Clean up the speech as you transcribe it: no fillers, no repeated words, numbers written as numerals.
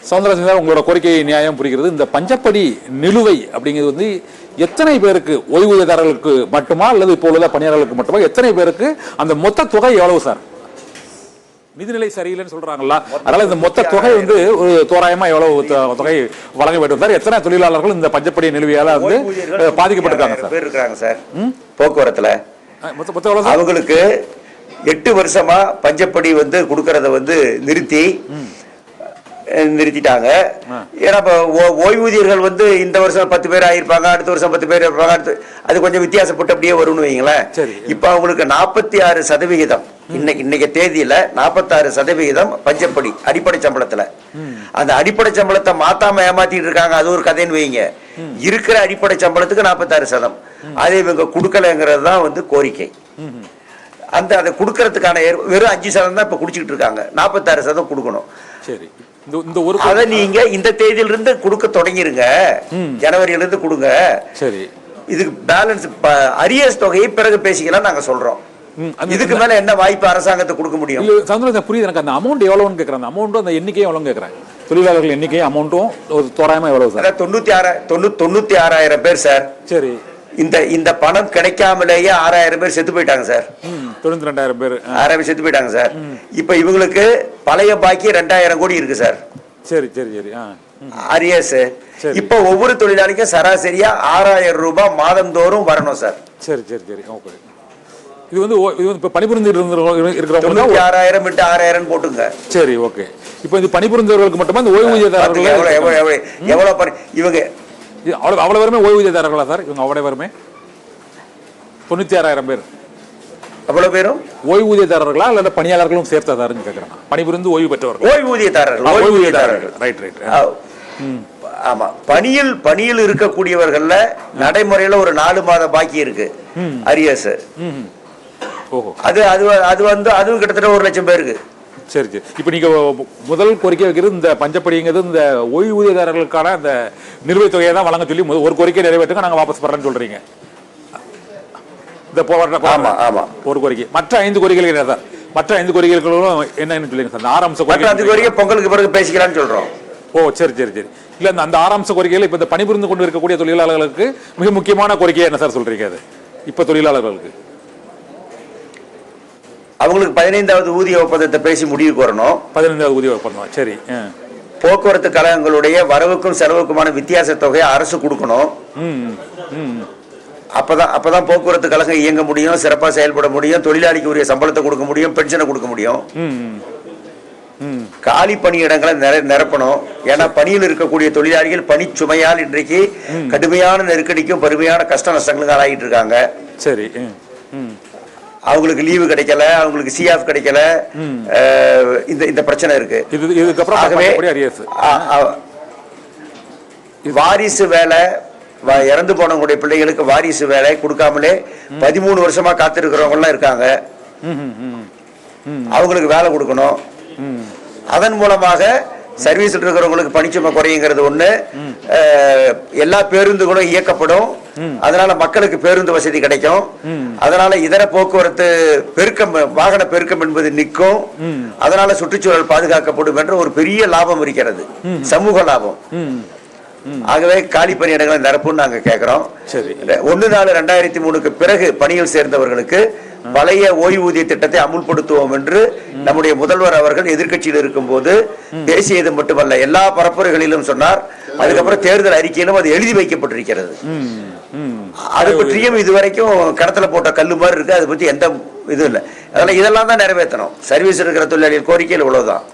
Soundararajan sir, உங்களோட கோரிக்கை நியாயம் புரிகிறது. இந்த பஞ்சப்படி நிலுவை அப்படிங்கிறது வந்து எத்தனை பேருக்கு, ஓய்வூதியதாரர்களுக்கு மட்டுமா அல்லது இப்போ உள்ள பணியாளர்களுக்கு மட்டுமா, எத்தனை பேருக்கு, அந்த மொத்த தொகை எவ்வளவு சார்? நிதிநிலை சரியில்லைன்னு சொல்றாங்களா, அதனால இந்த மொத்த தொகை வந்து ஒரு தோராயமா எவ்வளவு தொகை வழங்க வேண்டும் சார்? எத்தனை தொழிலாளர்கள் இந்த பஞ்சப்படி நிலுவையால வந்து பாதிக்கப்பட்டிருக்காங்க சார்? போக்குவரத்துல அவங்களுக்கு 8 வருஷமா பஞ்சப்படி வந்து கொடுக்கறத வந்து நிறுத்திட்டாங்க. ஏன்னா ஓய்வூதியர்கள் வந்து இந்த வருஷம் 10 பேர் ஆயிருப்பாங்க, அடுத்த வருஷம் 10 பேர் இருப்பாங்க, அது கொஞ்சம் வித்தியாசப்பட்டு அப்படியே வரும்னு வைங்களேன். இப்ப அவங்களுக்கு 46% இன்னைக்கு தேதியில 46% பஞ்சப்படி அடிப்படை சம்பளத்துல. அந்த அடிப்படை சம்பளத்தை மாத்தாம ஏமாத்திட்டு இருக்காங்க, அது ஒரு கதைன்னு வைங்க. இருக்கிற அடிப்படை சம்பளத்துக்கு 46%, அதே இவங்க கொடுக்கலங்கிறது தான் வந்து கோரிக்கை. அந்த அதை கொடுக்கறதுக்கான வெறும் 5% தான் இப்ப குடிச்சுக்கிட்டு இருக்காங்க, 46% கொடுக்கணும். சரி, அத நீங்க இந்த தேதியில இருந்து கொடுக்க தொடங்கிருங்க, ஜனவரியில இருந்து கொடுங்க. சரி, இதுக்கு பேலன்ஸ் அரியர்ஸ் தொகையை பிறகு பேசிக்கலாம் நாங்க சொல்றோம். இதுக்கு மேல என்ன வாய்ப்பு அரசாங்கத்தை கொடுக்க முடியும்? சந்திரன் புரியுது எனக்கு. அந்த அமௌண்ட் எவ்வளவுன்னு கேக்குறேன், அந்த அமௌண்ட் அந்த எண்ணிக்கையும் எவ்வளவு கேக்குறேன், தொழிலாளர்கள் எண்ணிக்கை அமௌண்ட்டும் ஒரு தோராயமா எவ்வளவு சார்? 96,000 பேர் சார். சரி, இந்த பணம் கிடைக்காமலேயே 6,000 பேர் செத்து போயிட்டாங்க சார். 92,000 பேர் 6,000 பேர் செத்து போயிட்டாங்க சார். இப்ப இவங்களுக்கு பழைய பாக்கி 2,000 கோடி இருக்கு சார். சரி சரி சரி, அரியர்ஸ். இப்ப ஒவ்வொரு தொழிலாளிக்கும் சராசரியா 6,000 ரூபாய் மாதந்தோறும் வரணும் சார். சரி சரி சரி, ஓகே. இது வந்து இப்ப பணிபுரிந்து இருக்கிறவங்க 6,000 விட்டு 6,000 போட்டுங்க. சரி, ஓகே. இப்ப இது பணிபுரிந்தவர்களுக்கு மட்டுமா இந்த ஓய்வூதியதாரர்கள் எவ்வளவு இவங்க அவ்வளவு வருமே ஓய்வூதியதாரர்களா சார்? இவங்க அவ்வளவு வருமே 96,000 பேர். அவ்வளவு பேரும் ஓய்வூதியதாரர்களா அல்லது பணியாளர்களும் சேர்த்ததாருன்னு கேட்கறாங்க. பணிபுரிந்து ஓய்வு பெற்றவர்கள் ஓய்வூதியதாரர்கள். Right right. ஆமா, பணியில் இருக்கக்கூடியவர்கள்ல நடைமுறையில ஒரு 4 மாத பாக்கி இருக்கு அரியர்ஸ். அது வந்து அதுவும் கிட்டத்தட்ட 1 லட்சம் பேருக்கு. சரி சரி. இப்ப நீங்க முதல் கோரிக்கை வைக்கிறது இந்த பஞ்சப்படிங்கிறது இந்த ஓய்வூதியதாரர்களுக்கான அந்த நிலுவைத் தொகையை தான் வழங்க சொல்லி ஒரு கோரிக்கை நிறைவேற்றுங்க, நாங்க வாபஸ் பண்றேன்னு சொல்றீங்க. இந்த ஒரு கோரிக்கை. மற்ற 5 கோரிக்கைகள் என்ன சார்? மற்ற 5 கோரிக்கைகளும் என்னன்னு சொல்லுங்க சார். 6 அம்ச கோரிக்கை பொங்கலுக்கு பிறகு பேசிக்கலாம்னு சொல்றோம். ஓ சரி சரி சரி. இல்ல அந்த 6 அம்ச கோரிக்கைகள் இப்ப இந்த பணிபுரிந்து கொண்டு இருக்கக்கூடிய தொழிலாளர்களுக்கு மிக முக்கியமான கோரிக்கை என்ன சார் சொல்றீங்க? அது இப்ப தொழிலாளர்களுக்கு அவங்களுக்கு 15வது ஊதிய ஒப்பந்தத்தை பேசி முடிவுக்கு வரணும். 15வது ஊதிய ஒப்பந்தம். சரி. போக்குவரத்து கழகங்களுடைய வரவுக்கும் செலவுக்குமான வித்தியாச தொகையை அரசு கொடுக்கணும். அப்பதான் போக்குவரத்து கழகம் இயங்க முடியும், சிறப்பாக செயல்பட முடியும், தொழிலாளிக்கு உரிய சம்பளத்தை கொடுக்க முடியும், பென்ஷனை கொடுக்க முடியும். காலி பணியிடங்களை நிரப்பணும். ஏன்னா பணியில் இருக்கக்கூடிய தொழிலாளிகள் பணி சுமையால் இன்றைக்கு கடுமையான நெருக்கடிக்கும் பெருமையான கஷ்ட நஷ்டங்களும் ஆளாகிட்டு இருக்காங்க. சரி, அவங்களுக்கு லீவு கிடைக்கல, அவங்களுக்கு சிஎஃப் கிடைக்கல, இந்த பிரச்சனை இருக்கு. வாரிசு வேலை, இறந்து போனவங்களுடைய பிள்ளைகளுக்கு வாரிசு வேலை கொடுக்காமலே 13 வருஷமா காத்திருக்கிறவங்க எல்லாம் இருக்காங்க. அவங்களுக்கு வேலை கொடுக்கணும். அதன் மூலமாக சர்வீஸ்ல இருக்கிறவங்களுக்கு பணிச்சுமை குறையுங்கிறது ஒண்ணு. எல்லா பேருந்துகளும் இயக்கப்படும், அதனால மக்களுக்கு பேருந்து வசதி கிடைக்கும். அதனால இதர போக்குவரத்து பெருக்கம், வாகன பெருக்கம் என்பது நிற்கும். அதனால சுற்றுச்சூழல் பாதுகாக்கப்படும் என்ற ஒரு பெரிய லாபம் இருக்கிறது, சமூக லாபம். ஆகவே காலி பணியிடங்களை நிரப்பும் நாங்க கேட்கிறோம். 1/4/2003 பிறகு பணியில் சேர்ந்தவர்களுக்கு பழைய ஓய்வூதிய திட்டத்தை அமுல்படுத்துவோம் என்று நம்முடைய முதல்வர் அவர்கள் எதிர்கட்சியில் இருக்கும் போது பேசியது மட்டுமல்ல, எல்லா பரப்புரைகளிலும் சொன்னார். அதுக்கப்புறம் தேர்தல் அறிக்கையிலும் அது எழுதி வைக்கப்பட்டிருக்கிறது. அது பற்றியும் இதுவரைக்கும் கடத்தல போட்ட கல்லு மாதிரி இருக்கு, அதை பத்தி எந்த இதுவும் இல்லை. அதனால இதெல்லாம் தான் நிறைவேற்றணும். சர்வீஸ் இருக்கிற தொழிலாளிகள் கோரிக்கையில் இவ்வளவுதான்.